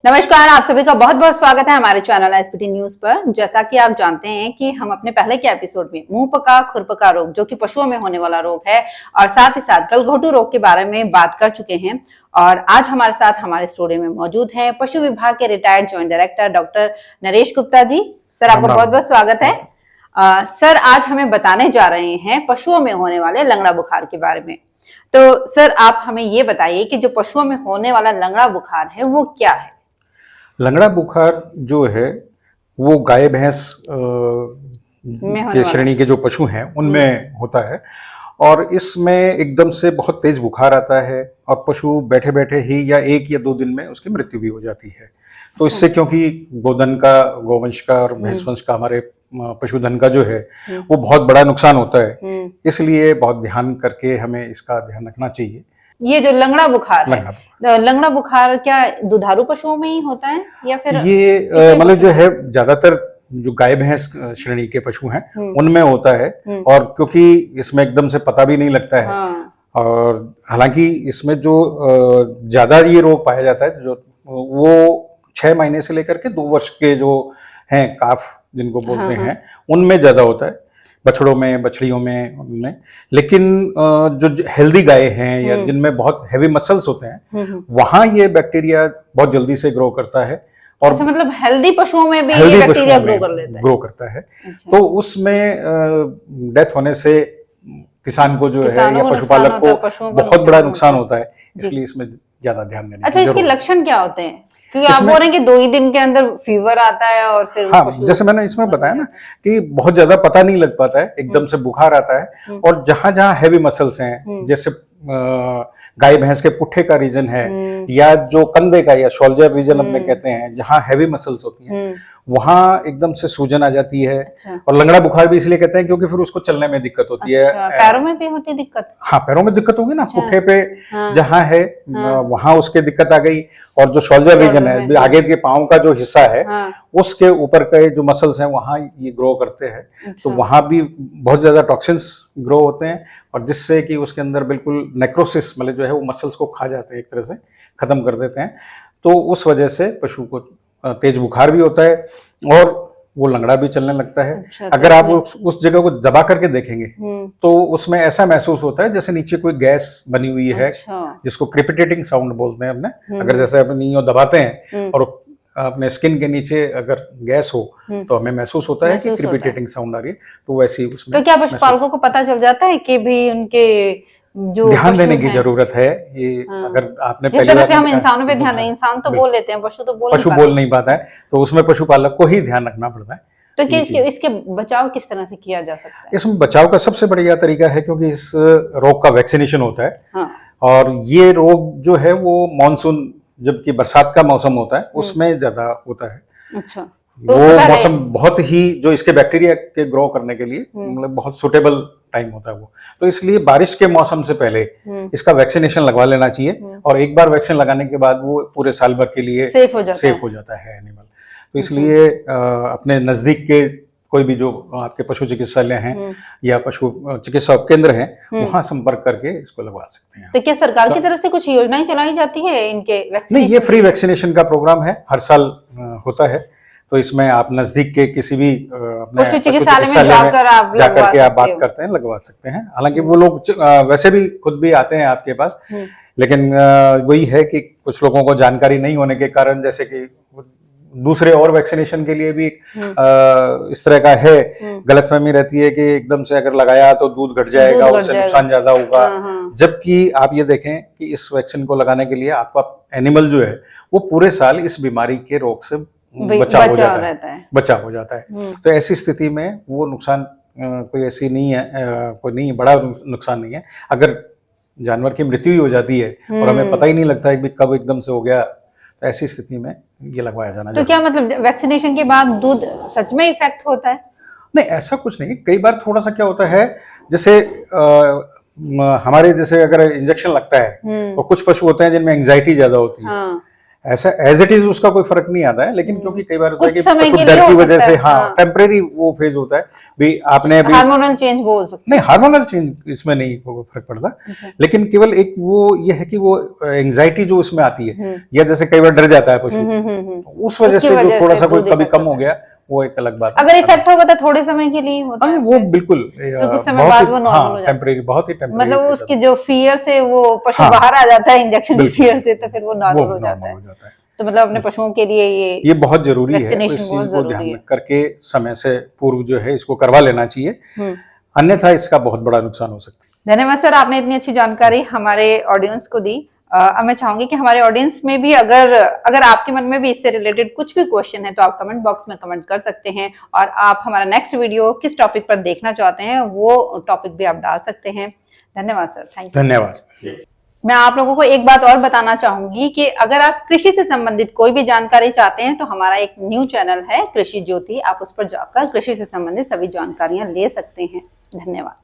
नमस्कार, आप सभी का बहुत बहुत स्वागत है हमारे चैनल एसपीटी न्यूज पर। जैसा कि आप जानते हैं कि हम अपने पहले के एपिसोड में मुंह पका खुरपका रोग जो कि पशुओं में होने वाला रोग है और साथ ही साथ गलघोटू रोग के बारे में बात कर चुके हैं। और आज हमारे साथ हमारे स्टूडियो में मौजूद है पशु विभाग के retired joint director doctor Naresh Gupta ji. Sir, आपका बहुत बहुत स्वागत है। सर, आज हमें बताने जा रहे हैं पशुओं में होने वाले लंगड़ा बुखार के बारे में। तो सर, आप हमें ये बताइए कि जो पशुओं में होने वाला लंगड़ा बुखार है वो क्या है? लंगड़ा बुखार जो है वो गाय भैंस के श्रेणी के जो पशु हैं उनमें होता है और इसमें एकदम से बहुत तेज बुखार आता है और पशु बैठे बैठे ही या 1 या 2 दिन में उसकी मृत्यु भी हो जाती है। तो इससे क्योंकि गोधन का, गोवंश का और भैंस वंश का, हमारे पशुधन का जो है वो बहुत बड़ा नुकसान होता है, इसलिए बहुत ध्यान करके हमें इसका ध्यान रखना चाहिए। ये जो लंगड़ा बुखार है, लंगड़ा बुखार क्या दुधारू पशुओं में ही होता है या फिर ये मतलब जो है ज्यादातर जो गाय भैंस श्रेणी के पशु हैं उनमें होता है और क्योंकि इसमें एकदम से पता भी नहीं लगता है। और हालांकि इसमें जो ज्यादा ये रोग पाया जाता है जो वो 6 महीने से लेकर के 2 वर्ष के जो हैं काफ जिनको बोलते हैं उनमें ज्यादा होता है, बछड़ों में, बछड़ियों में, उनमें। लेकिन जो हेल्दी गाय हैं या जिनमें बहुत हैवी मसल्स होते हैं वहां ये बैक्टीरिया बहुत जल्दी से ग्रो करता है। और अच्छा, मतलब हेल्दी पशुओं में भी ये बैक्टीरिया ग्रो कर लेता है? ग्रो करता है। अच्छा। तो उसमें डेथ होने से किसान को जो है या पशुपालक को बहुत बड़ा नुकसान होता है, इसलिए इसमें ज्यादा ध्यान देना। अच्छा, इसके लक्षण क्या होते हैं? क्योंकि आप बोल रहे हैं कि 2 ही दिन के अंदर फीवर आता है और फिर जैसे मैंने इसमें बताया ना कि बहुत ज्यादा पता नहीं लग पाता है, एकदम से बुखार आता है और जहां जहां हैवी मसल्स हैं, जैसे गाय भैंस के पुट्ठे का रीजन है या जो कंधे का या शोल्डर रीजन अपने कहते हैं, जहां हैवी मसल्स होती हैं वहां एकदम से सूजन आ जाती है। अच्छा। और लंगड़ा बुखार भी इसलिए कहते हैं क्योंकि फिर उसको चलने में दिक्कत होती है। पैरों में भी होती है दिक्कत? हाँ, पैरों में दिक्कत होगी ना। अच्छा। पुट्ठे पे जहां है वहां उसके दिक्कत आ गई और जो शोल्डर रीजन है, आगे के पांव का जो हिस्सा है उसके ऊपर के जो मसल्स हैं वहां ये ग्रो करते हैं। अच्छा। तो वहां भी बहुत ज्यादा टॉक्सिन्स ग्रो होते हैं और जिससे कि उसके अंदर बिल्कुल नेक्रोसिस मतलब जो है वो मसल्स को खा जाते हैं, एक तरह से खत्म कर देते हैं। तो उस वजह से पशु को तेज बुखार भी होता है और वो लंगड़ा भी चलने लगता है। अच्छा, अगर आप उस जगह को दबा करके देखेंगे तो उसमें ऐसा महसूस होता है जैसे नीचे कोई गैस बनी हुई है। अच्छा। जिसको क्रिपिटेटिंग साउंड बोलते हैं अपने। अगर जैसे अपनी यूं दबाते हैं और अपने स्किन के नीचे अगर गैस हो तो हमें महसूस होता है कि क्रिपिटेटिंग साउंड आ रही है, तो वैसे ही उसमें। तो क्या पशुपालकों को पता चल जाता है कि भी उनके जो ध्यान देने की जरूरत है? ये अगर आपने जिस तरह से हम इंसानों पे ध्यान दें, इंसान तो बोल लेते हैं, पशु तो बोल नहीं पाता है, तो उसमें पशुपालक को ही ध्यान रखना पड़ता है। तो क्या इसके बचाव किस तरह से किया जा सकता है? इसमें बचाव का सबसे बढ़िया तरीका है क्योंकि इस रोग का वैक्सीनेशन होता है। हाँ। और ये रोग जो है वो मानसून, जबकि बरसात का मौसम होता है उसमें ज्यादा होता है। अच्छा। तो वो मौसम बहुत ही जो इसके बैक्टीरिया के ग्रो करने के लिए मतलब बहुत सुटेबल टाइम होता है वो। तो इसलिए बारिश के मौसम से पहले इसका वैक्सीनेशन लगवा लेना चाहिए और एक बार वैक्सीन लगाने के बाद वो पूरे साल भर के लिए सेफ हो जाता है एनिमल। तो इसलिए अपने नजदीक के कोई भी जो आपके पशु चिकित्सालय हैं या पशु चिकित्सा केंद्र हैं वहां संपर्क करके इसको लगवा सकते हैं। तो क्या सरकार की तरफ से कुछ योजनाएं चलाई जाती है इनके वैक्सीनेशन? नहीं, ये फ्री वैक्सीनेशन का प्रोग्राम है, हर साल होता है। तो इसमें आप नजदीक के किसी भी अपने पशु चिकित्सालय में जाकर के आप बात करते हैं, लगवा सकते हैं। हालांकि वो लोग वैसे भी खुद भी आते हैं आपके पास, लेकिन वही है कि कुछ लोगों को जानकारी नहीं होने के कारण, जैसे कि दूसरे और वैक्सीनेशन के लिए भी इस तरह का है, गलतफहमी रहती है कि एकदम से अगर लगाया तो दूध घट जाएगा, उससे नुकसान ज्यादा होगा। जबकि आप ये देखें कि इस वैक्सीन को लगाने के लिए आपका एनिमल जो है वो पूरे साल इस बीमारी के रोग से बचाव हो जाता है। तो ऐसी स्थिति में वो नुकसान कोई ऐसी नहीं है, कोई नहीं बड़ा नुकसान नहीं है। अगर जानवर की मृत्यु ही हो जाती है और हमें पता ही नहीं लगता है कि कब एकदम से हो गया, तो ऐसी स्थिति में ये लगवाया जाना। तो क्या मतलब वैक्सीनेशन के बाद दूध सच में इफेक्ट होता है? नहीं, ऐसा कुछ नहीं। कई बार थोड़ा सा क्या होता है, जैसे हमारे जैसे अगर इंजेक्शन लगता है और कुछ पशु होते हैं जिनमें एंजाइटी ज्यादा होती है। हाँ। ऐसा एज इट इज उसका कोई फर्क नहीं आता है, लेकिन क्योंकि कई बार होता है कि कुछ समय के डर लिए की हो वजह सकता से है, हाँ टेम्परेरी वो फेज होता है भी। आपने अभी हार्मोनल चेंज बोल सकते नहीं, हार्मोनल चेंज इसमें नहीं कोई फर्क पड़ता, अच्छा। लेकिन केवल एक वो ये है कि वो एंजाइटी जो उसमें आती है, या जैसे कई बार डर जाता है पशु, तो उस वजह उसकी से जो वजह थोड़ा से सा कोई दूध कभी इफेक्ट कम हो होता है। गया, वो एक अलग बात है। अगर इफेक्ट होगा तो थोड़े समय के लिए होता हाँ है, वो बिल्कुल फिर कुछ समय बहुत बाद ही वो नॉर्मल हो जाता है। टेम्परेरी, बहुत ही टेम्परेरी मतलब फेज उसकी जो फियर से वो पशु हाँ, बाहर आ जाता है इंजेक्शन की बिल्कुल, फियर से, तो फिर वो नॉर्मल हो जाता नॉर्मल है। हो जाता है। तो मतलब अपने पशुओं के लिए ये बहुत जरूरी है, तो वैक्सीनेशन इस चीज बहुत को जरूरी ध्यान है। रख करके समय से पूर्व जो है इसको करवा लेना चाहिए, अन्यथा इसका बहुत बड़ा नुकसान हो सकता है। धन्यवाद सर, आपने इतनी अच्छी जानकारी हमारे ऑडियंस को दी। अब मैं चाहूंगी कि हमारे ऑडियंस में भी अगर आपके मन में भी इससे रिलेटेड कुछ भी क्वेश्चन है तो आप कमेंट बॉक्स में कमेंट कर सकते हैं, और आप हमारा नेक्स्ट वीडियो किस टॉपिक पर देखना चाहते हैं वो टॉपिक भी आप डाल सकते हैं। धन्यवाद सर, थैंक यू। धन्यवाद। मैं आप लोगों को एक बात और बताना चाहूंगी कि अगर आप कृषि से संबंधित कोई भी जानकारी चाहते हैं तो हमारा एक न्यू चैनल है कृषि ज्योति, आप उस पर जाकर कृषि से संबंधित सभी जानकारियां ले सकते हैं। धन्यवाद।